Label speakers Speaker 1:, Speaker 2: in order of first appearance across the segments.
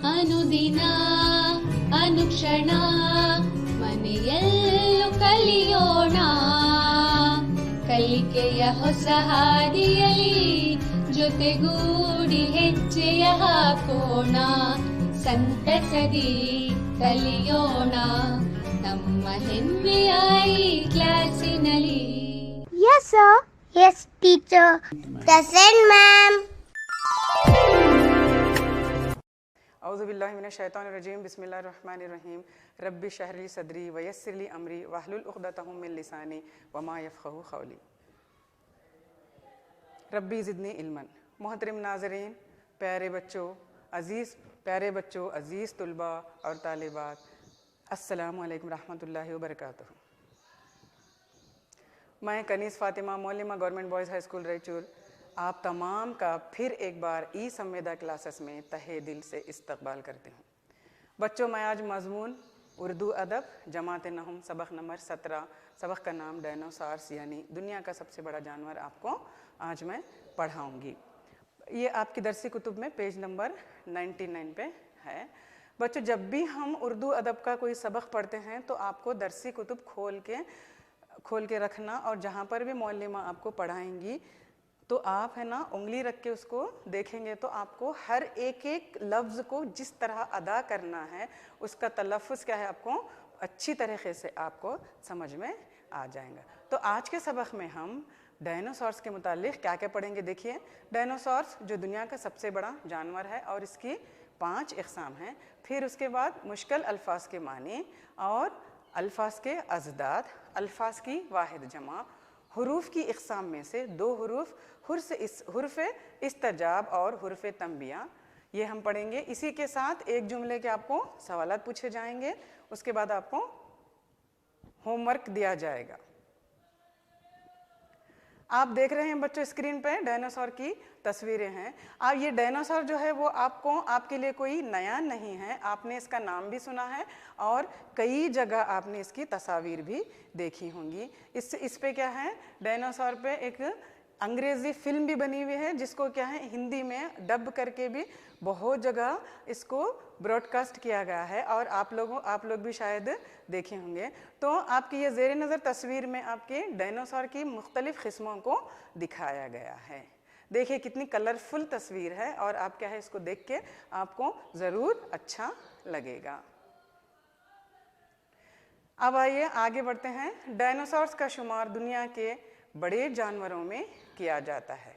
Speaker 1: ಅನುದಿನ ಅನುಕ್ಷಣ ಮನೆಯಲ್ಲೂ ಕಲಿಯೋಣ, ಕಲಿಕೆಯ ಹೊಸ ಹಾದಿಯಲಿ ಜೊತೆಗೂಡಿ ಹೆಜ್ಜೆಯ ಹಾಕೋಣ, ಸಂತಸದಿ ಕಲಿಯೋಣ ನಮ್ಮ ಹೆಮ್ಮೆಯ ಈ ಕ್ಲಾಸಿನಲ್ಲಿ.
Speaker 2: Yes sir. Yes teacher. Present ma'am.
Speaker 3: औज़ु बिल्लाहि मिनश शैतानिर रजीम बिस्मिल्लाहिर रहमानिर रहीम रब्बि शरह ली सदरी वयस्सिर ली अमरी वहलुल उक़दतम मिन लिसानी वमा यफ़क़हू क़ौली रब्बी ज़िदनी इल्मन। मोहतरम नाज़रीन, प्यारे बच्चों, अज़ीज़ तुलबा और तालिबात, अस्सलामु अलैकुम रहमतुल्लाहि व बरकातुहू। मैं कनीज़ फ़ातिमा मौलिमा government boys high school Raichur आप तमाम का फिर एक बार ई संवेदा क्लासेस में तहे दिल से इस्तकबाल करती हूँ। बच्चों, मैं आज मज़मून उर्दू अदब जमात नहम सबक नंबर 17 सबक का नाम डायनासॉर्स यानी दुनिया का सबसे बड़ा जानवर आपको आज मैं पढ़ाऊँगी। ये आपकी दरसी कुतुब में पेज नंबर 99 पे है। बच्चों, जब भी हम उर्दू अदब का कोई सबक पढ़ते हैं तो आपको दरसी कुतुब खोल के रखना, और जहाँ पर भी मौलिमा आपको पढ़ाएंगी तो आप है ना उंगली रख के उसको देखेंगे तो आपको हर एक लफ्ज़ को जिस तरह अदा करना है उसका तलफ़्फ़ुज़ क्या है आपको अच्छी तरीक़े से आपको समझ में आ जाएगा। तो आज के सबक में हम डायनासॉर्स के मुतालिक क्या क्या पढ़ेंगे। देखिए, डायनासॉर्स जो दुनिया का सबसे बड़ा जानवर है और इसकी 5 इक़साम हैं। फिर उसके बाद मुश्किल अल्फाज के मानी और अल्फाज के अज़दाद, अल्फाज की वाहिद जमा, हुरूफ की इक़साम में से 2 हुरूफ हुर्फ़ इस्तजाब और हुर्फ़ तंबिया, ये हम पढ़ेंगे। इसी के साथ एक जुमले के आपको सवालात पूछे जाएंगे, उसके बाद आपको होमवर्क दिया जाएगा। आप देख रहे हैं बच्चों स्क्रीन पे डायनासोर की तस्वीरें हैं। अब ये डायनासोर जो है वो आपके लिए कोई नया नहीं है, आपने इसका नाम भी सुना है और कई जगह आपने इसकी तस्वीर भी देखी होंगी। इस पे क्या है, डायनासोर पे एक अंग्रेज़ी फ़िल्म भी बनी हुई है जिसको क्या है हिंदी में डब करके भी बहुत जगह इसको ब्रॉडकास्ट किया गया है और आप लोग भी शायद देखे होंगे। तो आपकी ये ज़ेर नज़र तस्वीर में आपके डायनासोर की मुख्तलिफ़ किस्मों को दिखाया गया है। देखिए कितनी कलरफुल तस्वीर है और आप क्या है इसको देख के आपको ज़रूर अच्छा लगेगा। अब आइए आगे बढ़ते हैं। डायनासोर्स का शुमार दुनिया के बड़े जानवरों में किया जाता है।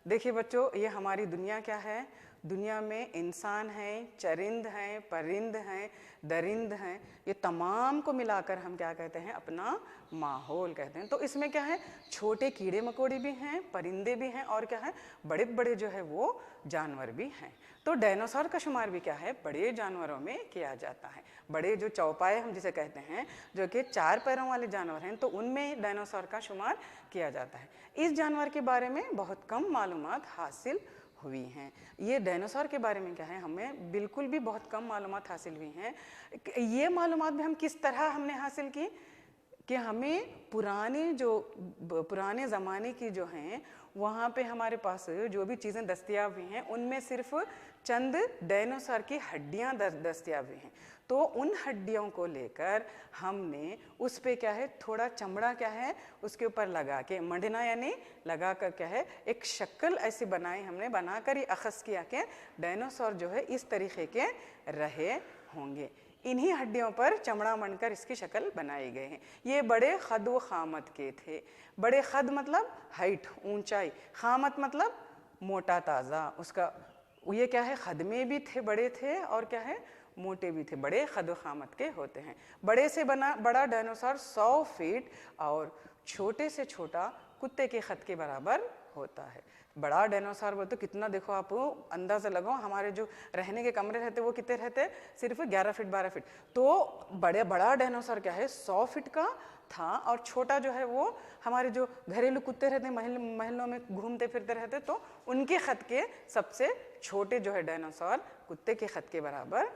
Speaker 3: देखिए बच्चों, ये हमारी दुनिया क्या है, दुनिया में इंसान हैं, चरिंद हैं, परिंद हैं, दरिंद हैं, ये तमाम को मिलाकर हम क्या कहते हैं, अपना माहौल कहते हैं। तो इसमें क्या है, छोटे कीड़े मकोड़े भी हैं, परिंदे भी हैं और क्या है बड़े बड़े जो है वो जानवर भी हैं। तो डायनासोर का शुमार भी क्या है बड़े जानवरों में किया जाता है। बड़े जो चौपाए हम जिसे कहते हैं, जो कि 4 पैरों वाले जानवर हैं, तो उनमें डायनासोर का शुमार किया जाता है। इस जानवर के बारे में बहुत कम मालूमात हासिल हुई हैं। ये डायनासोर के बारे में क्या है हमें बिल्कुल भी बहुत कम मालूमात हासिल हुई हैं। ये मालूमात भी हम किस तरह हमने हासिल की कि हमें पुराने ज़माने की जो हैं वहाँ पे हमारे पास जो भी चीज़ें दस्तयाब हुई हैं उनमें सिर्फ चंद डायनासोर की हड्डियाँ दस्तयाब हुई हैं। तो उन हड्डियों को लेकर हमने उस पे क्या है थोड़ा चमड़ा क्या है उसके ऊपर लगा के मंडना यानी लगा कर क्या है एक शक्ल ऐसी बनाई, हमने बनाकर ये अख़ज़ किया कि डायनासोर जो है इस तरीक़े के रहे होंगे। इन्हीं हड्डियों पर चमड़ा मंडकर इसकी शक्ल बनाई गई है। ये बड़े ख़द व ख़ामत के थे। बड़े ख़द मतलब हाइट, ऊंचाई, ख़ामत मतलब मोटा ताज़ा, उसका ये क्या है ख़द में भी थे, बड़े थे और क्या है मोटे भी थे, बड़े ख़द व ख़ामत के होते हैं। बड़े से बड़ा डायनासोर 100 फीट और छोटे से छोटा कुत्ते के ख़द के बराबर होता है। बड़ा डायनासोर बोलते तो कितना, देखो आप अंदाज़ा लगाओ, हमारे जो रहने के कमरे रहते वो कितने रहते, सिर्फ 11 फीट 12 फीट। तो बड़ा डायनासोर क्या है 100 फीट का था और छोटा जो है वो हमारे जो घरेलू कुत्ते रहते महलों में घूमते फिरते रहते, तो उनके ख़द के सबसे छोटे जो है डायनासोर कुत्ते के ख़द के बराबर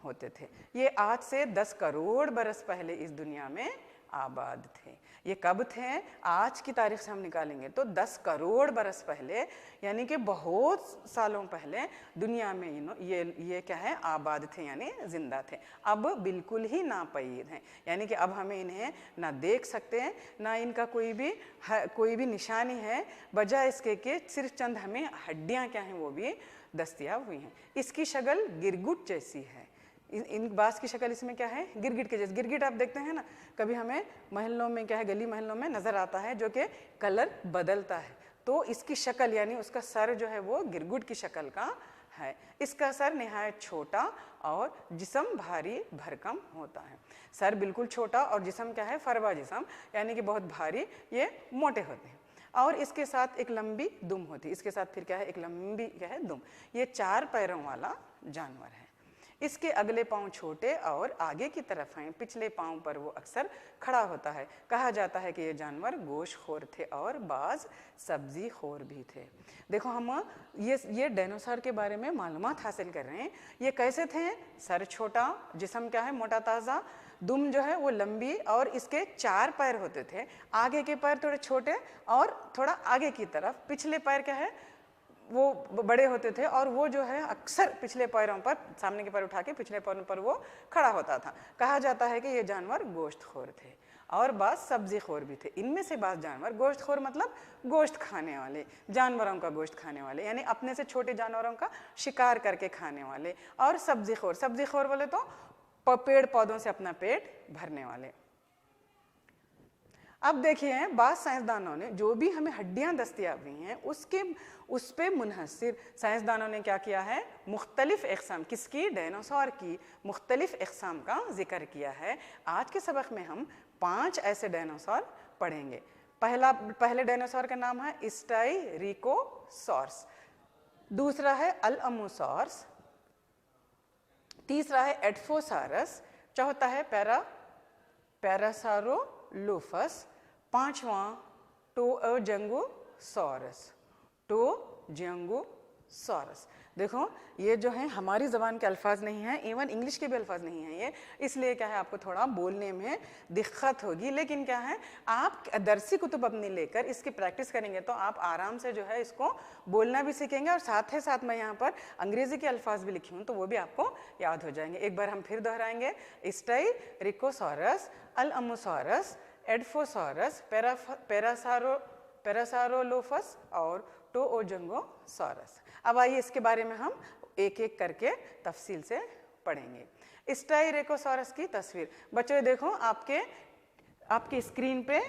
Speaker 3: होते थे। ये आज से 10 करोड़ बरस पहले इस दुनिया में आबाद थे। ये कब थे? आज की तारीख से हम निकालेंगे तो 10 करोड़ बरस पहले, यानी कि बहुत सालों पहले दुनिया में ये क्या है? आबाद थे, यानी जिंदा थे। अब बिल्कुल ही नापैद हैं, यानी कि अब हमें इन्हें ना देख सकते हैं, ना इनका कोई भी निशानी है, बजाय इसके कि सिर्फ चंद हमें हड्डियां क्या हैं वो भी दस्तयाब हुई हैं। इसकी शक्ल गिरगिट जैसी है। इन बास की शक्ल इसमें क्या है? गिरगिट के जैसे। गिरगिट आप देखते हैं ना, कभी हमें महलों में क्या है, गली महलों में नज़र आता है, जो कि कलर बदलता है। तो इसकी शक्ल यानी उसका सर जो है वो गिरगिट की शक्ल का है। इसका सर निहायत छोटा और जिस्म भारी भरकम होता है। सर बिल्कुल छोटा और जिस्म क्या है? फरवा जिस्म, यानी कि बहुत भारी, ये मोटे होते हैं। और इसके साथ एक लंबी दुम होती है। इसके साथ फिर क्या है? एक लंबी क्या है? दुम। ये 4 पैरों वाला जानवर है। इसके अगले पांव छोटे और आगे की तरफ हैं। पिछले पांव पर वो अक्सर खड़ा होता है। कहा जाता है कि ये जानवर गोश्तखोर थे और बाज सब्जी खोर भी थे। देखो, हम ये डायनासोर के बारे में मालूमात हासिल कर रहे हैं। ये कैसे थे? सर छोटा, जिस्म क्या है? मोटा ताज़ा, दुम जो है वो लंबी, और इसके 4 पैर होते थे। आगे के पैर थोड़े छोटे और थोड़ा आगे की तरफ, पिछले पैर क्या है? वो बड़े होते थे, और वो जो है अक्सर पिछले पैरों पर, सामने के पैर उठा के पिछले पैरों पर वो खड़ा होता था। कहा जाता है कि ये जानवर गोश्तखोर थे और बाज सब्जी खोर भी थे। इनमें से बाज जानवर, गोश्तखोर मतलब गोश्त खाने वाले, जानवरों का गोश्त खाने वाले, यानी अपने से छोटे जानवरों का शिकार करके खाने वाले, और सब्जी खोर बोले तो पेड़ पौधों से अपना पेट भरने वाले। अब देखिए, बाद साइंसदानों ने जो भी हमें हड्डियां दस्तयाब हुई हैं उस पे मुनहसिर साइंसदानों ने क्या किया है? मुख्तलिफ इक़साम, किसकी? डायनासोर की मुख्तलिफ इक़साम का जिक्र किया है। आज के सबक में हम 5 ऐसे डायनासोर पढ़ेंगे। पहले डायनासोर का नाम है स्टाइरिकोसॉर्स, दूसरा है अल-अमोसॉर्स, तीसरा है एडफोसारस, चौथा है पैरासाउरोलोफस, पांचवा टोअजंगोसॉरस। देखो, ये जो है हमारी ज़बान के अल्फाज नहीं हैं, इवन इंग्लिश के भी अल्फाज नहीं हैं ये, इसलिए क्या है आपको थोड़ा बोलने में दिक्कत होगी। लेकिन क्या है, आप दरसी कुतुब अपनी लेकर इसकी प्रैक्टिस करेंगे तो आप आराम से जो है इसको बोलना भी सीखेंगे, और साथ ही साथ मैं यहाँ पर अंग्रेज़ी के अल्फाज भी लिखी हूँ तो वो भी आपको याद हो जाएंगे। एक बार हम फिर दोहराएंगे। स्टाइरिकोसॉरस, अल-अमोसॉरस, एडफोसॉरस, पैरासाउरोलोफस और टोअजंगोसॉरस। अब आइए इसके बारे में हम एक एक करके तफसील से पढ़ेंगे। स्टाइरिकोसॉरस की तस्वीर बच्चों, ये देखो आपके स्क्रीन पे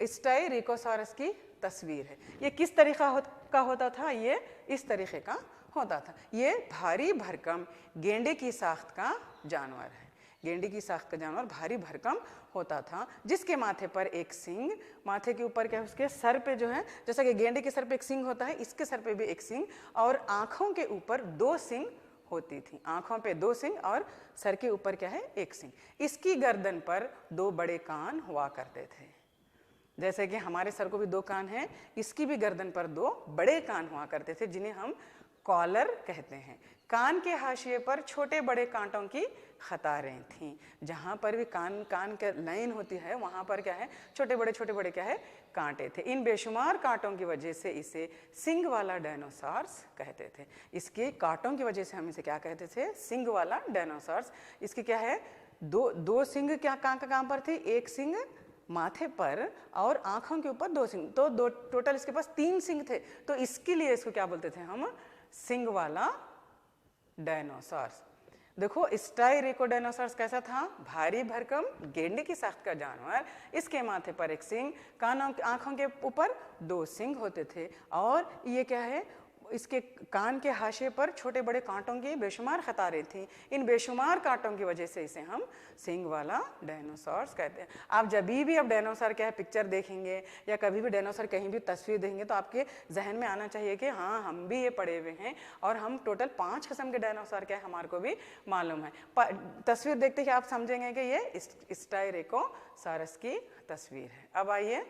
Speaker 3: स्टाइरिकोसॉरस की तस्वीर है। ये किस तरीका का होता था? ये इस तरीके का होता था। ये भारी भरकम गेंडे की साख्त का जानवर है। गेंडे की साख्त का जानवर भारी भरकम होता था, जिसके माथे पर एक सींग, माथे के ऊपर क्या है? उसके सर पे जो है, जैसा कि गेंडे के सर पे एक सींग होता है, इसके सर पे भी एक सींग, और आँखों के ऊपर 2 सींग होती थी। आँखों पे 2 सींग और सर के ऊपर क्या है? एक सींग। इसकी गर्दन पर 2 बड़े कान हुआ करते थे। जैसे कि हमारे सर को भी 2 कान हैं, इसकी भी गर्दन पर 2 बड़े कान हुआ करते थे, जिन्हें हम कॉलर कहते हैं। कान के हाशिए पर छोटे बड़े कांटों की खतारें थीं। जहाँ पर भी कान के लाइन होती है वहाँ पर क्या है? छोटे बड़े क्या है? कांटे थे। इन बेशुमार कांटों की वजह से इसे सींग वाला डायनासोर्स कहते थे। इसके कांटों की वजह से हम इसे क्या कहते थे? सींग वाला डायनासोर्स। इसकी क्या है? दो सींग क्या कहाँ पर थी? एक सींग माथे पर और आँखों के ऊपर 2 सींग, तो टोटल इसके पास 3 सींग थे। तो इसके लिए इसको क्या बोलते थे हम? सींग वाला डायनासोर्स। देखो, स्टाइरिकोडायनासोर्स कैसा था? भारी भरकम गेंडे की साख्त का जानवर। इसके माथे पर एक सींग, आँखों के ऊपर 2 सींग होते थे, और ये क्या है? इसके कान के हाशिए पर छोटे बड़े कांटों की बेशुमार खतारें थीं। इन बेशुमार कांटों की वजह से इसे हम सींग वाला डायनासोर्स कहते हैं। आप जब भी आप डायनासोर क्या है पिक्चर देखेंगे या कभी भी डायनासोर कहीं भी तस्वीर देखेंगे तो आपके जहन में आना चाहिए कि हाँ, हम भी ये पढ़े हुए हैं और हम टोटल 5 किस्म के डायनासोर क्या है हमारे को भी मालूम है। तस्वीर देखते ही आप समझेंगे कि ये स्टाइरिकोसॉरस की तस्वीर है। अब आइए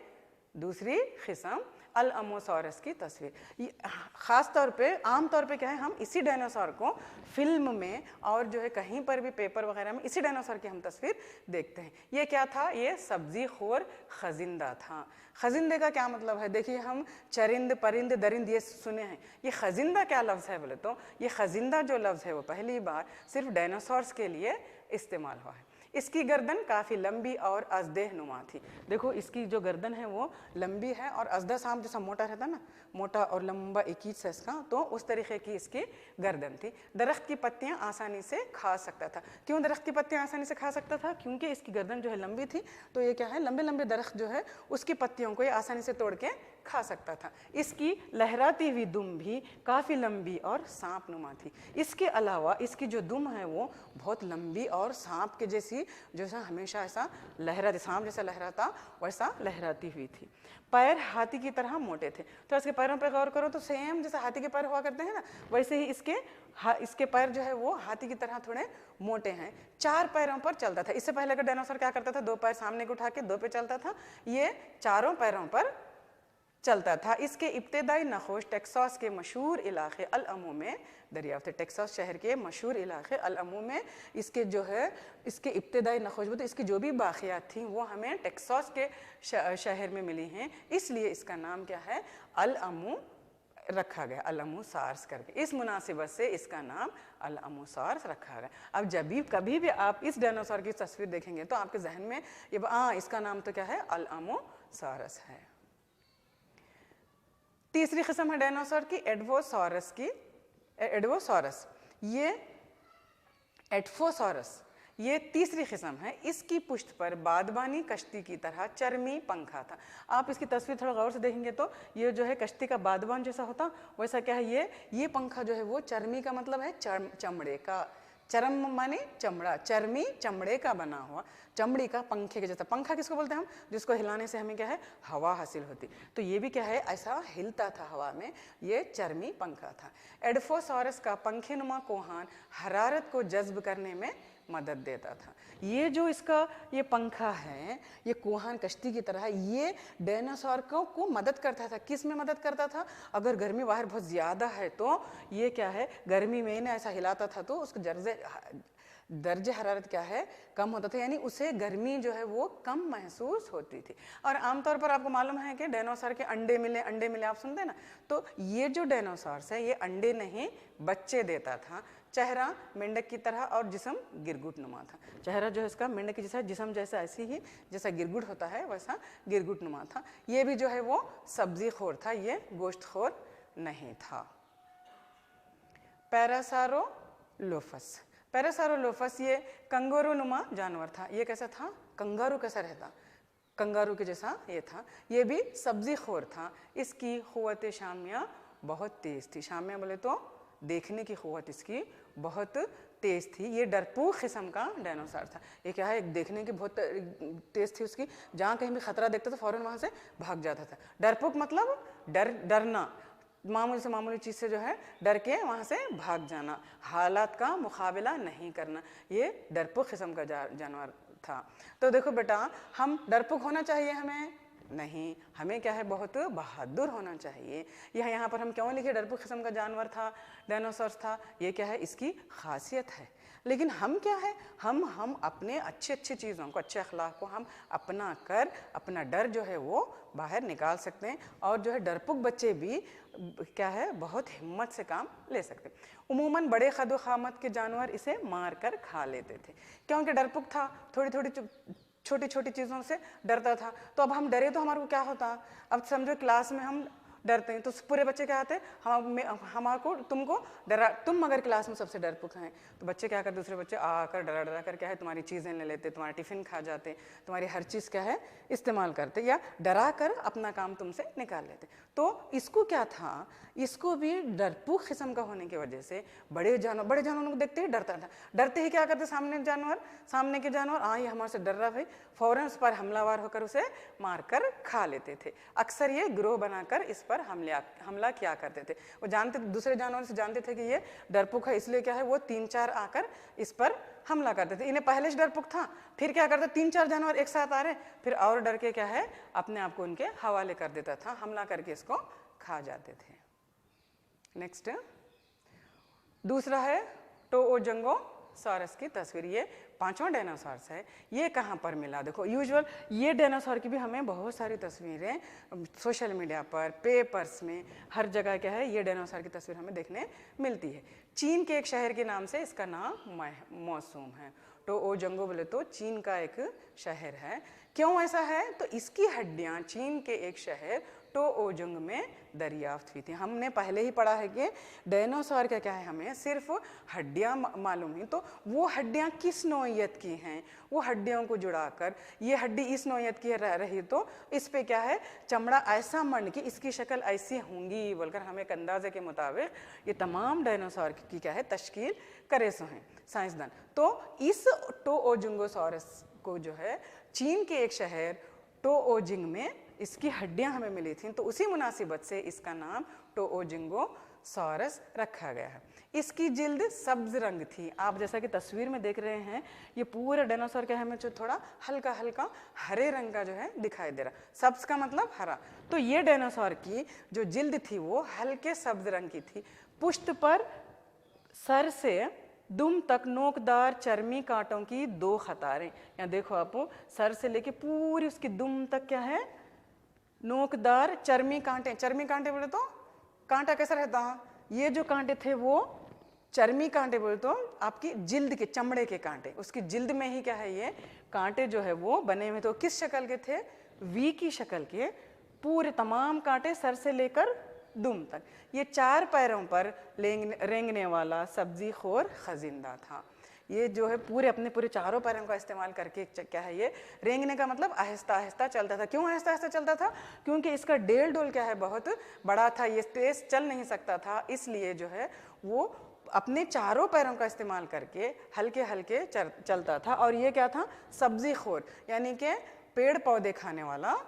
Speaker 3: दूसरी किस्म अल अमोसॉरस की तस्वीर। ख़ास तौर पे आम तौर पे क्या है, हम इसी डायनासोर को फिल्म में और जो है कहीं पर भी पेपर वगैरह में इसी डायनासोर की हम तस्वीर देखते हैं। ये क्या था, ये सब्जी खोर खजिंदा था। खजिंदे का क्या मतलब है, देखिए हम चरिंद परिंद दरिंद ये सुने हैं, ये खजिंदा क्या लफ्ज़ है बोले तो ये खजिंदा जो लफ्ज़ है वो पहली बार सिर्फ डायनासोर्स के लिए इस्तेमाल हुआ है। इसकी गर्दन काफ़ी लंबी और अजदेह नुमा थी। देखो इसकी जो गर्दन है वो लंबी है और अजदा सांप जैसा मोटा रहता ना, मोटा और लंबा एक ही साइज का, तो उस तरीके की इसकी गर्दन थी। दरख्त की पत्तियां आसानी से खा सकता था। क्यों दरख्त की पत्तियां आसानी से खा सकता था, क्योंकि इसकी गर्दन जो है लंबी थी, तो ये क्या है, लंबे लंबे दरख्त जो है उसकी पत्तियों को ये आसानी से तोड़ के खा सकता था। इसकी लहराती हुई दुम भी काफ़ी लंबी और सांप नुमा थी। इसके अलावा इसकी जो दुम है वो बहुत लंबी और सांप के जैसी, जैसा हमेशा ऐसा लहराती, सांप जैसा लहराता वैसा लहराती हुई थी। पैर हाथी की तरह मोटे थे। तो इसके पैरों पर गौर करो तो सेम जैसे हाथी के पैर हुआ करते हैं ना, वैसे ही इसके पैर जो है वो हाथी की तरह थोड़े मोटे हैं। 4 पैरों पर चलता था। इससे पहले का डायनासोर क्या करता था, 2 पैर सामने को उठा के 2 पे चलता था, ये 4 पैरों पर चलता था। इसके इब्तदाई नखोश टेक्सास के मशहूर इलाके अल अमू में दरियाफ्त, टेक्सास शहर के मशहूर इलाके अल अमू में इसके जो है इसके इब्तदाई नखोश, तो इसकी जो भी बाक़ियात थी वो हमें टेक्सास के शहर में मिली हैं, इसलिए इसका नाम क्या है, अल अमू रखा गया, अल अमोसार्स करके। इस मुनासिबत से इसका नाम अल अमोसार्स रखा गया। अब जब भी कभी भी आप इस डायनासोर की तस्वीर देखेंगे तो आपके जहन में ये इसका नाम तो क्या है, अल अमोसारस है। तीसरी किस्म है डायनासोर की एडवोसॉरस की, एडवोसॉरस, ये एडफोसॉरस, ये तीसरी किस्म है। इसकी पुश्त पर बादबानी कश्ती की तरह चर्मी पंखा था। आप इसकी तस्वीर थोड़ा गौर से देखेंगे तो ये जो है कश्ती का बादबान जैसा होता, वैसा क्या है, ये पंखा जो है वो चर्मी का मतलब है चमड़े का, चरम माने चमड़ा, चर्मी चमड़े का बना हुआ, चमड़ी का पंखे के जैसा। पंखा किसको बोलते हैं हम, जिसको हिलाने से हमें क्या है, हवा हासिल होती। तो ये भी क्या है, ऐसा हिलता था हवा में, ये चर्मी पंखा था। एडफोसॉरस का पंखेनुमा कोहान हरारत को जज्ब करने में मदद देता था। ये जो इसका ये पंखा है, ये कोहान कश्ती की तरह, ये डायनासोर को मदद करता था। किस में मदद करता था, अगर गर्मी बाहर बहुत ज़्यादा है तो ये क्या है, गर्मी में ना ऐसा हिलाता था तो उसको दर्जे हरारत क्या है, कम होता था, यानी उसे गर्मी जो है वो कम महसूस होती थी। और आमतौर पर आपको मालूम है कि डायनासोर के अंडे मिले आप सुनते हैं ना, तो ये जो डायनासोर्स है ये अंडे नहीं बच्चे देता था। चेहरा मेंढक की तरह और जिस्म गिरगुट नुमा था। चेहरा जो है इसका मेंढक की जैसा, जिस्म जैसा ऐसी ही जैसा गिरगुट होता है वैसा गिरगुट नुमा था। ये भी जो है वो सब्जी खोर था, ये गोश्त खोर नहीं था। पैरासारोलोफस, पैरासारोलोफस ये कंगारू नुमा जानवर था। ये कैसा था, कंगारू कैसा रहता, कंगारू के जैसा ये था। ये भी सब्जी खोर था। इसकी क़ुव्वत शामिया बहुत तेज़ थी। शामिया बोले तो देखने की क़ुव्वत इसकी बहुत तेज़ थी। ये डरपोक किस्म का डायनासोर था। ये क्या है, देखने की बहुत तेज़ थी उसकी, जहाँ कहीं भी ख़तरा देखता था फ़ौरन वहाँ से भाग जाता था। डरपोक मतलब डरना, मामूली से मामूली चीज़ से जो है डर के वहाँ से भाग जाना, हालात का मुकाबला नहीं करना, ये डरपोक किस्म का जानवर था। तो देखो बेटा, हम डरपोक होना चाहिए हमें नहीं, हमें क्या है, बहुत बहादुर होना चाहिए। यहाँ पर हम क्यों लिखे डरपोक किस्म का जानवर था, डायनासोर था, ये क्या है, इसकी खासियत है। लेकिन हम क्या है, हम अपने अच्छे चीज़ों को, अच्छे अखलाक को हम अपना कर अपना डर जो है वो बाहर निकाल सकते हैं। और जो है डरपोक बच्चे भी क्या है, बहुत हिम्मत से काम ले सकते हैं। उमूमन बड़े कद क़ामत के जानवर इसे मार कर खा लेते थे, क्योंकि डरपोक था, छोटी छोटी चीज़ों से डरता था। तो अब हम डरे तो हमारे को क्या होता, अब समझो क्लास में हम डरते हैं तो पूरे बच्चे क्या आते हैं, हमारे तुमको डरा, तुम अगर क्लास में सबसे डरपोक हैं तो बच्चे क्या करते, दूसरे बच्चे आकर डरा कर क्या है, तुम्हारी चीज़ें ले लेते, तुम्हारा टिफ़िन खा जाते, तुम्हारी हर चीज़ क्या है इस्तेमाल करते, या डरा कर अपना काम तुमसे निकाल लेते। तो इसको क्या था, इसको भी डरपोक किस्म का होने की वजह से बड़े जानवरों को देखते ही डरता था। डरते ही क्या करते, सामने के जानवर ये हमारे से डर रहा भाई, फ़ौरन उस पर हमलावर होकर उसे मार कर खा लेते थे। अक्सर ये गिरोह बनाकर इस पर हमला किया करते थे। वो जानते, दूसरे जानवरों से जानते थे कि ये डरपोक है, इसलिए क्या है वो 3-4 आकर इस पर हमला करते थे। इन्हें पहले से डरपोक था, फिर क्या करते, 3-4 जानवर एक साथ आ रहे, फिर और डर के क्या है अपने आप को उनके हवाले कर देता था, हमला करके इसको खा जाते थे। नेक्स्ट दूसरा है टोओजंगोसॉरस की तस्वीर। ये 5वां डायनासोरस है। ये कहाँ पर मिला, देखो यूजुअल ये डायनासोर की भी हमें बहुत सारी तस्वीरें सोशल मीडिया पर, पेपर्स में, हर जगह क्या है ये डायनासोर की तस्वीर हमें देखने मिलती है। चीन के एक शहर के नाम से इसका नाम मौसूम है। टोओजंगो बोले तो चीन का एक शहर है। क्यों ऐसा है, तो इसकी हड्डियाँ चीन के एक शहर टोओजंग में दरियाफ्त हुई थी। हमने पहले ही पढ़ा है कि डायनासोर का क्या है, हमें सिर्फ हड्डियां मालूम है, तो वो हड्डियां किस नौइयत की हैं, वो हड्डियों को जुड़ाकर ये हड्डी इस नौइयत की रही तो इस पे क्या है चमड़ा ऐसा मंड कि इसकी शक्ल ऐसी होंगी बोलकर हमें एक अंदाजे के मुताबिक ये तमाम डायनासोर की क्या है तश्कील करे सो हैं साइंसदान। तो इस टोओजंगोसॉरस को जो है चीन के एक शहर टोओजिंग में इसकी हड्डियां हमें मिली थी, तो उसी मुनासिबत से इसका नाम टोओजिंगोसॉरस रखा गया है। इसकी जिल्द सब्ज रंग थी। आप जैसा कि तस्वीर में देख रहे हैं ये पूरा डायनासोर क्या है हमें जो थोड़ा हल्का हल्का हरे रंग का जो है दिखाई दे रहा। सब्ज का मतलब हरा। तो ये डायनासोर की जो जिल्द थी वो हल्के सब्ज रंग की थी। पुष्ट पर सर से दुम तक नोकदार चर्मी कांटों की 2 कतारें। यहाँ देखो आप सर से लेके पूरी उसकी दुम तक क्या है नोकदार चर्मी कांटे। चर्मी कांटे बोले तो कांटा कैसा रहता है, ये जो कांटे थे वो चर्मी कांटे बोले तो आपकी जिल्द के चमड़े के कांटे, उसकी जिल्द में ही क्या है ये कांटे जो है वो बने हुए। तो किस शक्ल के थे, वी की शक्ल के पूरे तमाम कांटे सर से लेकर दुम तक। ये 4 पैरों पर रेंगने वाला सब्जी खोर खजिंदा था। ये जो है पूरे अपने पूरे 4 पैरों का इस्तेमाल करके क्या है ये रेंगने का मतलब आहिस्ता आहिस्ता चलता था। क्यों आहिस्ता आहिस्ता चलता था, क्योंकि इसका डेल डोल क्या है बहुत बड़ा था, ये तेज चल नहीं सकता था, इसलिए जो है वो अपने 4 पैरों का इस्तेमाल करके हल्के हल्के चलता था। और ये क्या था सब्जी खोर यानी कि पेड़ पौधे खाने वाला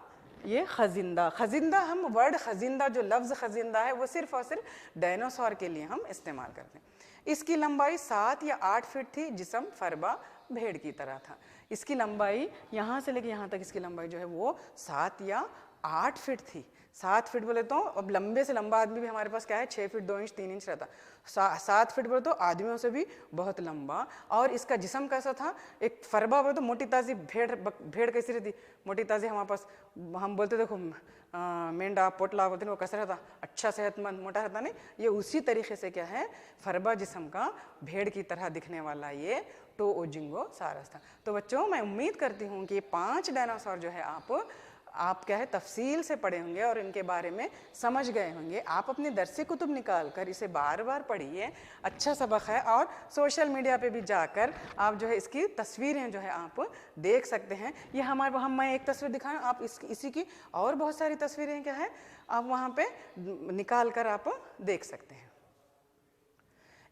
Speaker 3: ये खजिंदा। खजिंदा हम वर्ड खजिंदा जो लफ्ज़ खजिंदा है वो सिर्फ और सिर्फ डायनासोर के लिए हम इस्तेमाल करते हैं। इसकी लंबाई 7 या 8 फीट थी, जिस्म फरबा भेड़ की तरह था। इसकी लंबाई यहाँ से लेके यहाँ तक इसकी लंबाई जो है वो 7 या 8 फीट थी। 7 फीट बोले तो अब लंबे से लंबा आदमी भी हमारे पास क्या है 6 फीट 2 इंच 3 इंच रहता। 7 फीट बोले तो आदमियों से भी बहुत लंबा। और इसका जिस्म कैसा था, एक फरबा बोले तो मोटी ताज़ी भेड़ कैसी रहती, मोटी ताज़ी हमारे पास हम बोलते देखो मेंढा पोटला बोलते वो कैसा रहता, अच्छा सेहतमंद मोटा रहता नहीं, ये उसी तरीके से क्या है फरबा जिस्म का भेड़ की तरह दिखने वाला ये टोओजिंगोसॉरस था। तो बच्चों मैं उम्मीद करती हूँ कि 5 डायनासोर जो है आप क्या है तफसील से पढ़े होंगे और इनके बारे में समझ गए होंगे। आप अपने दरसी कुतुब निकाल कर इसे बार बार पढ़िए, अच्छा सबक है। और सोशल मीडिया पे भी जाकर आप जो है इसकी तस्वीरें जो है आप देख सकते हैं। ये मैं एक तस्वीर दिखाऊं, आप इसी की और बहुत सारी तस्वीरें क्या है आप वहाँ पे निकाल कर आप देख सकते हैं।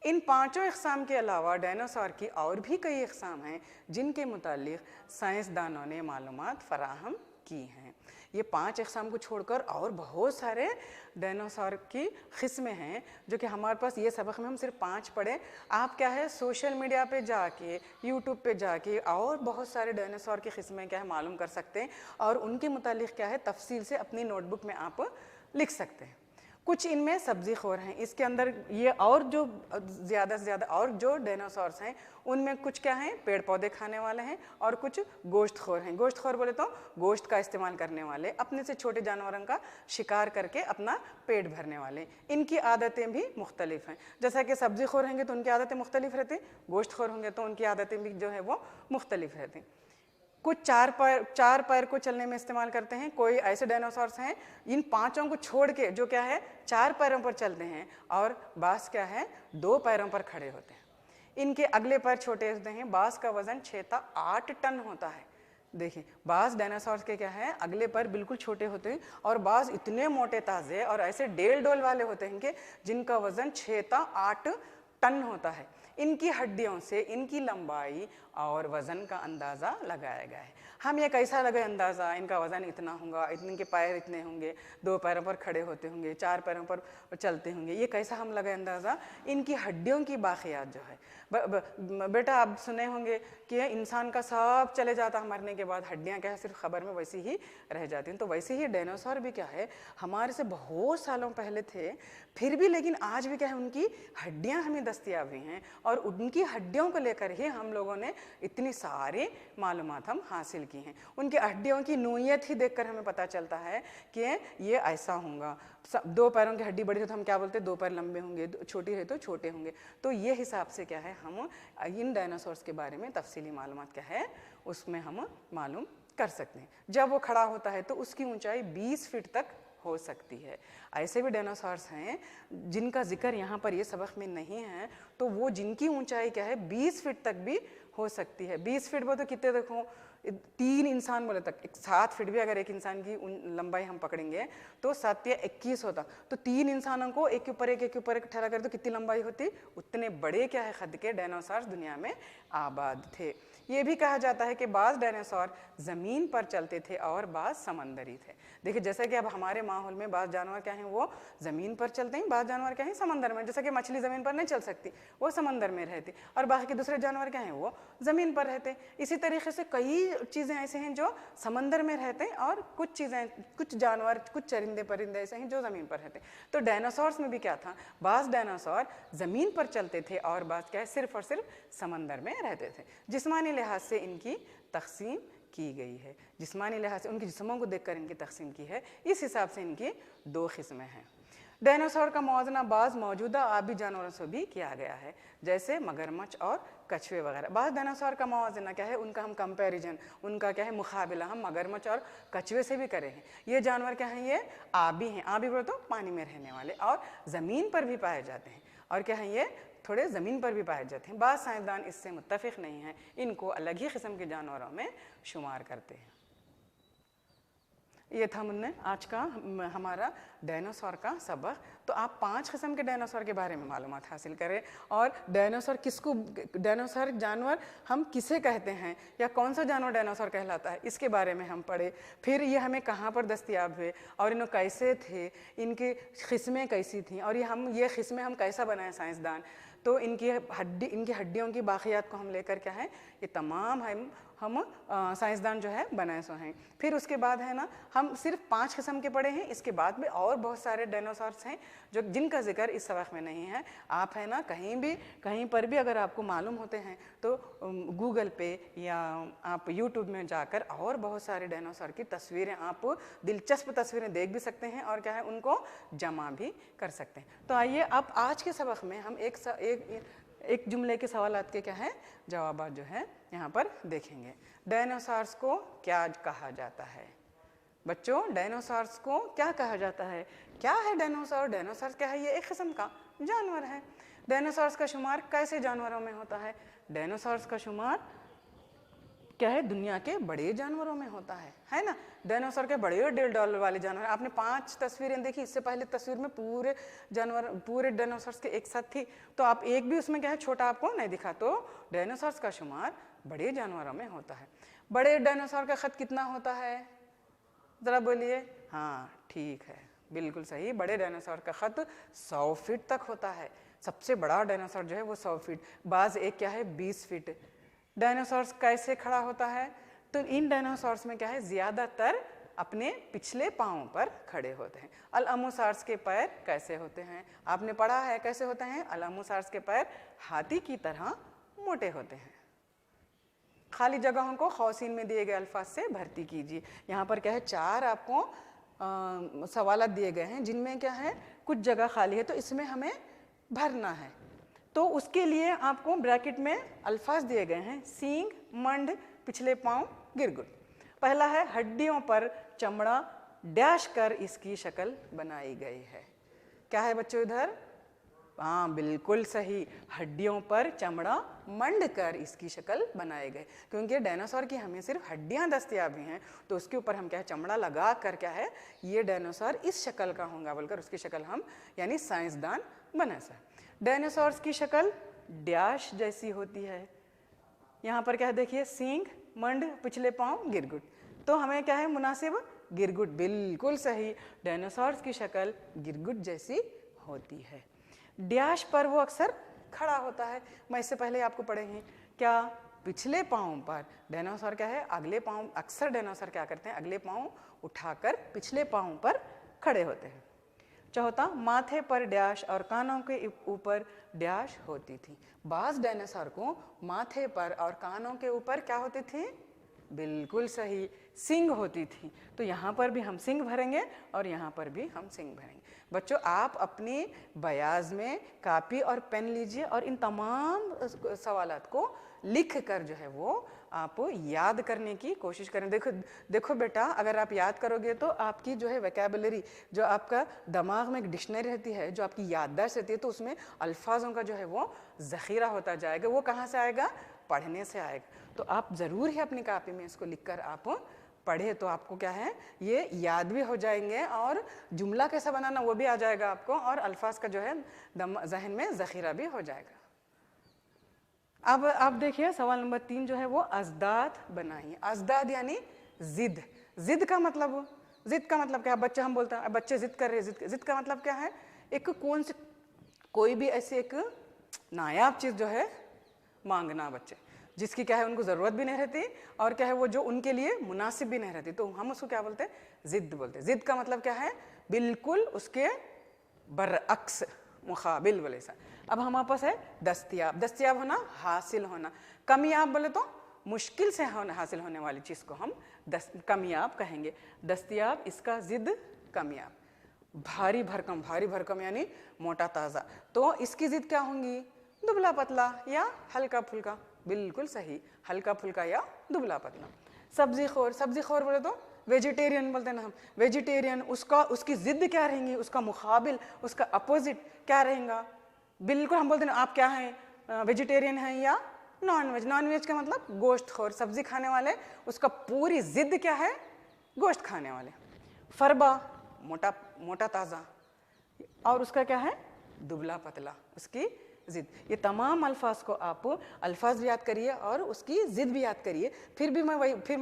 Speaker 3: इन 5 इक़साम के अलावा डायनासोर की और भी कई इक़साम हैं जिनके मुतालिक साइंसदानों ने मालूमात फराहम की हैं। ये 5 इक़साम को छोड़कर और बहुत सारे डायनासोर की किस्में हैं जो कि हमारे पास ये सबक में हम सिर्फ 5 पढ़े। आप क्या है सोशल मीडिया पे जाके यूट्यूब पे जाके और बहुत सारे डायनासोर की किस्में क्या है मालूम कर सकते हैं और उनके मुतालिक क्या है तफसील से अपनी नोटबुक में आप लिख सकते हैं। कुछ इनमें सब्जी खोर हैं, इसके अंदर ये और जो ज़्यादा से ज़्यादा और जो डायनासोर्स हैं उनमें कुछ क्या हैं पेड़ पौधे खाने वाले हैं और कुछ गोश्त खोर हैं। गोश्त खोर बोले तो गोश्त का इस्तेमाल करने वाले, अपने से छोटे जानवरों का शिकार करके अपना पेट भरने वाले। इनकी आदतें भी मुख्तलिफ हैं। जैसा कि सब्जी खोर होंगे तो उनकी आदतें मुख्तलिफ रहती, गोश्त खोर होंगे तो उनकी आदतें भी जो है वो मुख्तलिफ रहती। कुछ 4 पैर को चलने में इस्तेमाल करते हैं। कोई ऐसे डायनासोर्स हैं इन 5 को छोड़ के जो क्या है 4 पैरों पर चलते हैं और बास क्या है 2 पैरों पर खड़े होते हैं। इनके अगले पैर छोटे होते हैं। बास का वजन 6 से 8 टन होता है। देखिए बास डायनासोर्स के क्या है अगले पैर बिल्कुल छोटे होते हैं और बास इतने मोटे ताज़े और ऐसे डेल डोल वाले होते हैं कि जिनका वजन 6 से 8 टन होता है। इनकी हड्डियों से इनकी लंबाई और वज़न का अंदाज़ा लगाया गया है। हम ये कैसा लगे अंदाज़ा, इनका वज़न इतना होगा, इनके पैर इतने होंगे, 2 पैरों पर खड़े होते होंगे, 4 पैरों पर चलते होंगे, ये कैसा हम लगे अंदाज़ा? इनकी हड्डियों की बाक़ियात जो है। बेटा आप सुने होंगे कि इंसान का सब चले जाता है मरने के बाद, हड्डियाँ क्या है सिर्फ ख़बर में वैसी ही रह जाती हैं। तो वैसे ही डायनासोर भी क्या है हमारे से बहुत सालों पहले थे, फिर भी लेकिन आज भी क्या है उनकी हड्डियाँ हमें दस्तयाब हुई हैं और उनकी हड्डियों को लेकर ही हम लोगों ने इतनी सारी मालूमात हम हासिल की हैं। उनकी हड्डियों की नोयत ही देखकर हमें पता चलता है कि ये ऐसा होगा। 2 पैरों की हड्डी बड़ी है तो हम क्या बोलते हैं 2 पैर लंबे होंगे, छोटी है तो छोटे होंगे। तो ये हिसाब से क्या है हम इन डायनासोर्स के बारे में तफसीली मालूमात क्या है उसमें हम मालूम कर सकते हैं। जब वो खड़ा होता है तो उसकी ऊंचाई 20 फीट तक हो सकती है। ऐसे भी डायनासोर्स हैं जिनका जिक्र यहाँ पर ये सबक में नहीं है, तो वो जिनकी ऊंचाई क्या है 20 फीट तक भी हो सकती है। 20 फीट वो तो कितने देखो 3 इंसान बोले तक, 7 फीट भी अगर एक इंसान की लंबाई हम पकड़ेंगे तो 7 या 21 होता, तो 3 इंसानों को एक के ऊपर एक ठहरा कर तो कितनी लंबाई होती? उतने बड़े क्या है कद के डायनासोर दुनिया में आबाद थे। ये भी कहा जाता है कि बाज़ डायनासोर ज़मीन पर चलते थे और बाज़ समंदरी थे। देखिए जैसे कि अब हमारे माहौल में बाज़ जानवर क्या हैं वो ज़मीन पर चलते हैं, बाज़ जानवर क्या हैं समंदर में। जैसे कि मछली ज़मीन पर नहीं चल सकती, वो समंदर में रहती, और बाकी के दूसरे जानवर क्या हैं वो ज़मीन पर रहते। इसी तरीके से कई चीज़ें ऐसे हैं जो समंदर में रहते हैं और कुछ चीज़ें, कुछ जानवर, कुछ चरिंदे परिंदे ऐसे हैं जो ज़मीन पर रहते हैं। तो डायनासोर्स में भी क्या था, बाज़ डायनासोर ज़मीन पर चलते थे और बाज़ क्या है सिर्फ और सिर्फ समंदर में रहते थे। जिस्मानी लिहाज से इनकी तकसीम की गई है, जिस्मानी लिहाज से उनके जिस्मों को देखकर इनकी तकसीम की है। इस हिसाब से इनकी 2 किस्में हैं। डायनासोर का मौज़ना बाज़ मौजूदा आबी जानवरों से भी किया गया है, जैसे मगरमच्छ और कछुए वगैरह। बाज़ डायनासोर का मौज़ना क्या है, उनका हम कंपैरिजन, उनका क्या है मुकाबला हम मगरमच्छ और कछुए से भी करे हैं। ये जानवर क्या हैं, ये आबी हैं, आबी बोले तो पानी में रहने वाले, और ज़मीन पर भी पाए जाते हैं, और क्या है ये थोड़े ज़मीन पर भी पाए जाते हैं। बाज़ साइंसदान इससे मुत्तफ़िक़ नहीं हैं, इनको अलग ही किस्म के जानवरों में शुमार करते हैं। ये था मुन्ने आज का हमारा डायनासोर का सबक। तो आप 5 किस्म के डायनासोर के बारे में मालूमात हासिल करें, और डायनासोर किसको, डायनासोर जानवर हम किसे कहते हैं या कौन सा जानवर डायनासोर कहलाता है, इसके बारे में हम पढ़े। फिर ये हमें कहाँ पर दस्तयाब हुए और इन्हें कैसे थे, इनकी किस्में कैसी थीं, और ये किस्में हम कैसा बनाए साइंसदान। तो इनकी हड्डियों की बाक़ियात को हम लेकर क्या है ये तमाम हम साइंसदान जो है बनाए सो हैं। फिर उसके बाद है ना हम सिर्फ 5 किस्म के पढ़े हैं, इसके बाद में और बहुत सारे डायनासोर्स हैं जो जिनका जिक्र इस सबक में नहीं है। आप है ना कहीं पर भी अगर आपको मालूम होते हैं तो गूगल पे या आप यूट्यूब में जाकर और बहुत सारे डायनासोर की तस्वीरें, आप दिलचस्प तस्वीरें देख भी सकते हैं और क्या है उनको जमा भी कर सकते हैं। तो आइए अब आज के सबक में हम एक जुमले के सवालात के क्या है जवाब जो है यहाँ पर देखेंगे। डायनासोर्स को क्या कहा जाता है? बच्चों डायनासोर्स को क्या कहा जाता है? क्या है डायनासोर? डायनासोर क्या है? ये एक किस्म का जानवर है। डायनासोर्स का शुमार कैसे जानवरों में होता है? डायनासोर्स का शुमार क्या है दुनिया के बड़े जानवरों में होता है ना। डायनासोर के बड़े 1.5 डॉलर वाले जानवर, आपने 5 तस्वीरें देखी, इससे पहले तस्वीर में पूरे डायनासोर्स के एक साथ थी, तो आप एक भी उसमें क्या है छोटा आपको नहीं दिखा। तो डायनासोर्स का शुमार बड़े जानवरों में होता है। बड़े डायनासोर का कद कितना होता है ज़रा बोलिए? हाँ ठीक है, बिल्कुल सही। बड़े डायनासोर का कद 100 फीट तक होता है। सबसे बड़ा डायनासोर जो है वो 100 फीट, बाज़ एक क्या है 20 फीट। डायनासोर्स कैसे खड़ा होता है? तो इन डायनासोर्स में क्या है ज़्यादातर अपने पिछले पाँव पर खड़े होते हैं। अल्अमोसार्स के पैर कैसे होते हैं? आपने पढ़ा है कैसे होते हैं? अल्अमोसार्स के पैर हाथी की तरह मोटे होते हैं। खाली जगहों को खौसीन में दिए गए अल्फाज से भर्ती कीजिए। यहाँ पर क्या है 4 आपको सवालात दिए गए हैं जिनमें क्या है कुछ जगह खाली है, तो इसमें हमें भरना है। तो उसके लिए आपको ब्रैकेट में अल्फाज दिए गए हैं सींग, मंड, पिछले पाँव, गिरगुट। पहला है हड्डियों पर चमड़ा डैश कर इसकी शक्ल बनाई गई है। क्या है बच्चों इधर? हाँ बिल्कुल सही, हड्डियों पर चमड़ा मंड कर इसकी शक्ल बनाए गए। क्योंकि डायनासोर की हमें सिर्फ हड्डियां दस्तयाब हैं, तो उसके ऊपर हम क्या है चमड़ा लगा कर क्या है ये डायनासोर इस शक्ल का होगा बोलकर उसकी शक्ल हम यानी साइंसदान बना सा। डायनासोर्स की शक्ल डैश जैसी होती है। यहाँ पर क्या है देखिए, सींग, मंड, पिछले पाँव, गिरगुट। तो हमें क्या है मुनासिब, गिरगुट, बिल्कुल सही। डायनासोर्स की शक्ल गिरगुट जैसी होती है। डैश पर वो अक्सर खड़ा होता है। मैं इससे पहले आपको पढ़े हैं क्या, पिछले पाँव पर। डायनासोर क्या है, अगले पाँव, अक्सर डायनासोर क्या करते हैं, अगले पाँव उठाकर पिछले पाँव पर खड़े होते हैं। चौथा, माथे पर डैश और कानों के ऊपर डैश होती थी। बाज डायनासोर को माथे पर और कानों के ऊपर क्या होती थी, बिल्कुल सही, सींग होती थी। तो यहाँ पर भी हम सींग भरेंगे और यहाँ पर भी हम सींग भरेंगे। बच्चों, आप अपनी बयाज में कापी और पेन लीजिए और इन तमाम सवालात को लिख कर जो है वो आप याद करने की कोशिश करें। देखो बेटा, अगर आप याद करोगे तो आपकी जो है वोकैबुलरी, जो आपका दिमाग में एक डिक्शनरी रहती है, जो आपकी याददाश्त रहती है, तो उसमें अल्फाजों का जो है वो ज़ख़ीरा होता जाएगा। वो कहाँ से आएगा, पढ़ने से आएगा। तो आप ज़रूर ही अपनी कापी में इसको लिखकर आप पढ़े, तो आपको क्या है ये याद भी हो जाएंगे और जुमला कैसा बनाना वो भी आ जाएगा आपको, और अल्फाज का जो है जहन में ज़ख़ीरा भी हो जाएगा। अब आप देखिए सवाल नंबर 3 जो है वो अज़दाद बनाइए। अज़दाद यानी ज़िद। ज़िद का मतलब क्या है, बच्चे हम बोलते हैं बच्चे ज़िद कर रहे हैं। ज़िद का मतलब क्या है, एक कोई भी ऐसी एक नायाब चीज़ जो है मांगना, बच्चे जिसकी क्या है उनको ज़रूरत भी नहीं रहती और क्या है वो जो उनके लिए मुनासिब भी नहीं रहती, तो हम उसको क्या बोलते हैं, ज़िद बोलते हैं। ज़िद का मतलब क्या है, बिल्कुल उसके बरअक्स, मुकाबिल बोले सा। अब हमारे पास है दस्तियाब। दस्तियाब होना, हासिल होना। कमियाब बोले तो मुश्किल से हासिल होने वाली चीज़ को हम कमियाब कहेंगे। दस्तियाब, इसका ज़िद कमियाब। भारी भरकम यानी मोटा ताज़ा, तो इसकी ज़िद क्या होंगी, दुबला पतला या हल्का फुल्का। बिल्कुल सही, हल्का फुल्का या दुबला पतला। सब्जी खोर बोले तो वेजिटेरियन बोलते हैं ना हम, वेजिटेरियन। उसकी ज़िद क्या रहेंगी, उसका मुकाबिल, उसका अपोजिट क्या रहेगा, बिल्कुल हम बोलते हैं आप क्या हैं, वेजिटेरियन हैं या नॉनवेज। नॉनवेज का मतलब गोश्त खोर, सब्जी खाने वाले, उसका पूरी ज़िद क्या है, गोश्त खाने वाले। फरबा, मोटा ताज़ा, और उसका क्या है, दुबला पतला, उसकी ज़िद। ये तमाम अल्फाज को आप अल्फाज भी याद करिए और उसकी ज़िद भी याद करिए। फिर मैं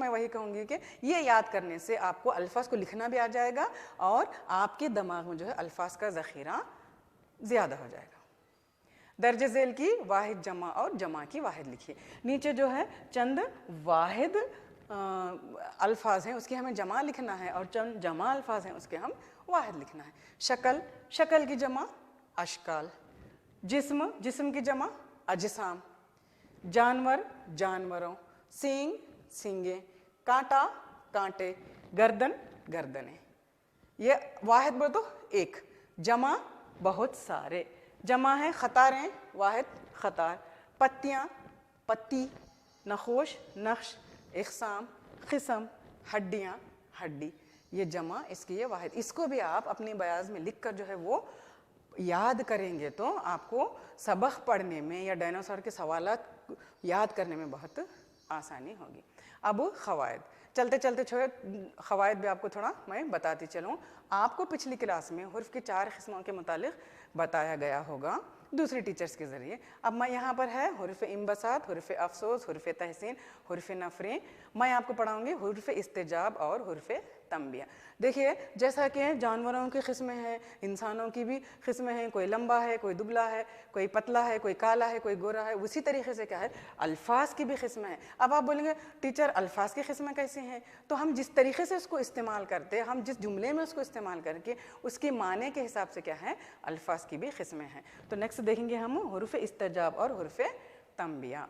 Speaker 3: वही कहूँगी कि ये याद करने से आपको अल्फाज को लिखना भी आ जाएगा और आपके दिमाग में जो है अल्फाज का ज़ख़ीरा ज़्यादा हो जाएगा। दर्ज झेल की वाहिद जमा और जमा की वाहिद लिखिए। नीचे जो है चंद वाहिद अल्फाज हैं, उसकी हमें जमा लिखना है, और चंद जमा अल्फाज हैं उसके हम वाहिद लिखना है। शक्ल की जमा अशकाल। जिस्म की जमा अजसाम। जानवरों। सींग सींगे। कांटा कांटे। गर्दनें। ये वाहिद बोलो तो एक, जमा बहुत सारे। जमा है खतारें, वाहिद खतार। पत्तियाँ पत्ती। नखोश नक्श। इक़साम क़िस्म। हड्डियाँ हड्डी। ये जमा, इसकी ये वाहिद। इसको भी आप अपनी बयाज में लिख कर जो है वो याद करेंगे तो आपको सबक पढ़ने में या डायनासोर के सवालात याद करने में बहुत आसानी होगी। अब ख़वायद, चलते छोड़े ख़वायद भी आपको थोड़ा मैं बताती चलूँ। आपको पिछली क्लास में हुर्फ़ की 4 किस्मों के मुतालिक बताया गया होगा दूसरी टीचर्स के ज़रिए। अब मैं यहाँ पर है हुर्फ़ इंबसात, हुर्फ़ अफसोस, हुर्फ़ तहसीन, हुर्फ़ नफ़री। मैं आपको पढ़ाऊँगी हुर्फ़ इस्तिजाब और हुर्फ़ तंबिया। देखिए, जैसा कि जानवरों की किस्में हैं, इंसानों की भी किस्में हैं, कोई लंबा है, कोई दुबला है, कोई पतला है, कोई काला है, कोई गोरा है, उसी तरीके से क्या है अल्फाज की भी किस्में हैं। अब आप बोलेंगे टीचर अल्फाज की किस्में कैसी हैं, तो हम जिस तरीके से उसको इस्तेमाल करते हैं, हम जिस जुमले में उसको इस्तेमाल करके उसके माने के हिसाब से क्या है अल्फाज की भी किस्में हैं। तो नेक्स्ट देखेंगे हम हुर्फ़ इस्तिजाब और हुर्फ़ तंबिया।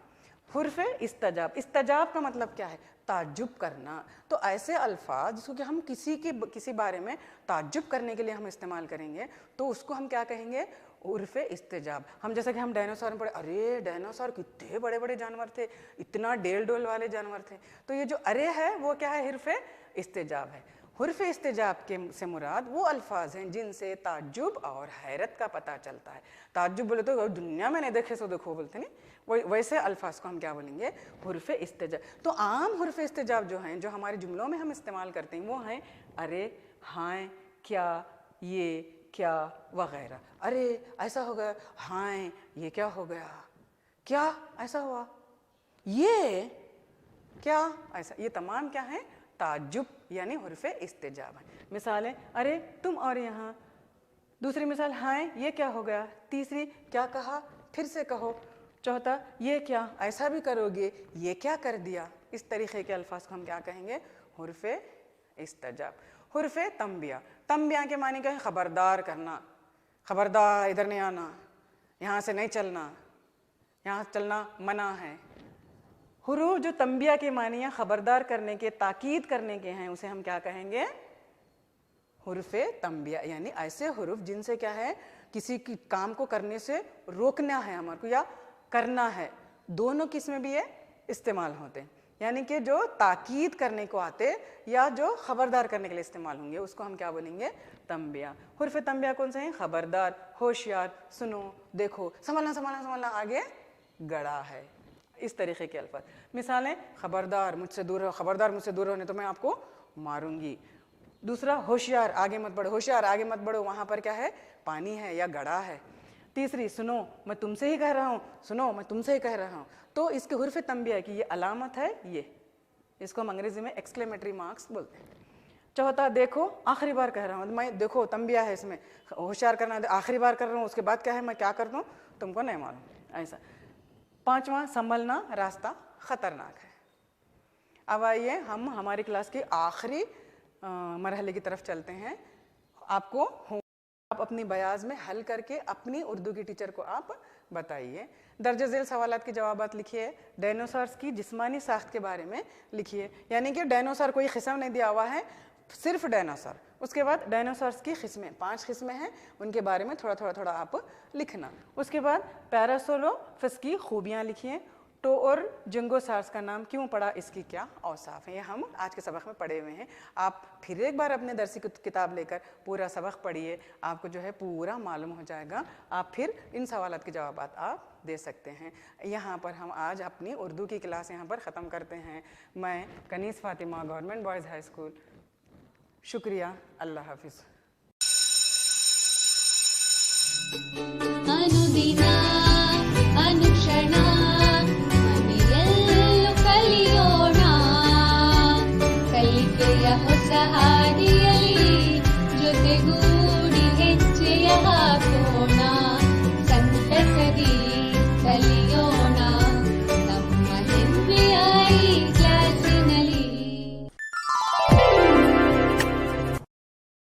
Speaker 3: हुर्फ़ इस्तिजाब का मतलब क्या है, ताज्जुब करना। तो ऐसे अल्फाज जिसको कि हम किसी बारे में ताज्जुब करने के लिए हम इस्तेमाल करेंगे तो उसको हम क्या कहेंगे, हुर्फ़ इस्तिजाब। हम जैसा कि हम डायनासोर में पढ़े, अरे डायनासोर कितने बड़े बड़े जानवर थे, इतना डेल डोल वाले जानवर थे। तो ये जो अरे है वो क्या है, हुर्फ़ इस्तिजाब है। हुर्फ़ इस्तिजाब के से मुराद वो अल्फाज हैं जिनसे ताज्जुब और हैरत का पता चलता है। ताज्जुब बोले तो दुनिया में नहीं देखे सो देखो बोलते नहीं, वैसे अल्फाज को हम क्या बोलेंगे, हुर्फ़ इस्तिजाब। तो आम हुर्फ़ इस्तिजाब जो हैं, जो हमारे जुमलों में हम इस्तेमाल करते हैं, वो हैं अरे, हाँ, क्या, ये, क्या वगैरह। अरे ऐसा हो गया, हाँ ये क्या हो गया, क्या ऐसा हुआ, ये क्या ऐसा, ये तमाम क्या है, ताज्जुब यानी हुर्फ़े इस्तिजाब है। मिसालें, अरे तुम और यहाँ। दूसरी मिसाल, हाय ये क्या हो गया। तीसरी, क्या कहा, फिर से कहो। चौथा, ये क्या, ऐसा भी करोगे, ये क्या कर दिया। इस तरीके के अल्फाज को हम क्या कहेंगे, हुर्फ़े इस्तिजाब। हुर्फ़े तंबिया, तंबिया के मानी क्या है, खबरदार करना, खबरदार इधर नहीं आना, यहाँ से नहीं चलना, यहाँ चलना मना है। हुरूफ जो तंबिया के मानी खबरदार करने के, ताकीद करने के हैं, उसे हम क्या कहेंगे, हुर्फ़े तंबिया, यानी ऐसे हुरूफ जिनसे क्या है, किसी की काम को करने से रोकना है हमारे को या करना है, दोनों किस्में भी ये इस्तेमाल होते हैं। यानी कि जो ताकीद करने को आते या जो खबरदार करने के लिए इस्तेमाल होंगे, उसको हम क्या बोलेंगे, तंबिया। हुर्फ़े तंबिया कौन से हैं, खबरदार, होशियार, सुनो, देखो, संभलना संभलना संभलना, आगे गड़ा है। इस तरीके के अल्फाज। मिसालें, खबरदार मुझसे दूर रहो, खबरदार मुझसे दूर रहो नहीं तो मैं आपको मारूंगी। दूसरा, होशियार, आगे मत बढ़ो, होशियार आगे मत बढ़ो, वहाँ पर क्या है, पानी है या गड़ा है। तीसरी, सुनो मैं तुमसे ही कह रहा हूँ, सुनो मैं तुमसे ही कह रहा हूँ। तो इसके हुर्फ़े तंबिया की ये अलामत है, ये इसको हम अंग्रेजी में एक्सक्लेमेटरी मार्क्स बोलते हैं। चौथा, देखो आखिरी बार कह रहा हूँ, मैं देखो तंबिया है इसमें, होशियार करना, आखिरी बार कर रहा हूँ, उसके बाद क्या है, मैं क्या कर दूँ तुमको नहीं मालूम, ऐसा। पांचवा, संभलना, रास्ता खतरनाक है। अब आइए हम हमारी क्लास की आखिरी मरहले की तरफ चलते हैं। आपको आप अपनी बयाज में हल करके अपनी उर्दू की टीचर को आप बताइए। दर्ज झेल सवालात के जवाबात लिखिए। डायनासोर्स की जिस्मानी साख्त के बारे में लिखिए, यानी कि डायनासोर कोई किस्म नहीं दिया हुआ है, सिर्फ डायनासोर। उसके बाद डायनासोर्स की किस्में, 5 किस्में हैं, उनके बारे में थोड़ा थोड़ा थोड़ा आप लिखना। उसके बाद पैरासोलोफस की खूबियाँ लिखिए। टो और जिंगोसार्स का नाम क्यों पड़ा, इसकी क्या औसाफ हैं, ये हम आज के सबक में पढ़े हुए हैं। आप फिर एक बार अपने दरसी किताब लेकर पूरा सबक पढ़िए, आपको जो है पूरा मालूम हो जाएगा। आप फिर इन सवालात के जवाबात आप दे सकते हैं। यहाँ पर हम आज अपनी उर्दू की क्लास यहाँ पर ख़त्म करते हैं। मैं Kaneez Fatima government boys high school, शुक्रिया, अल्लाह हाफिज़।
Speaker 1: अनुदिना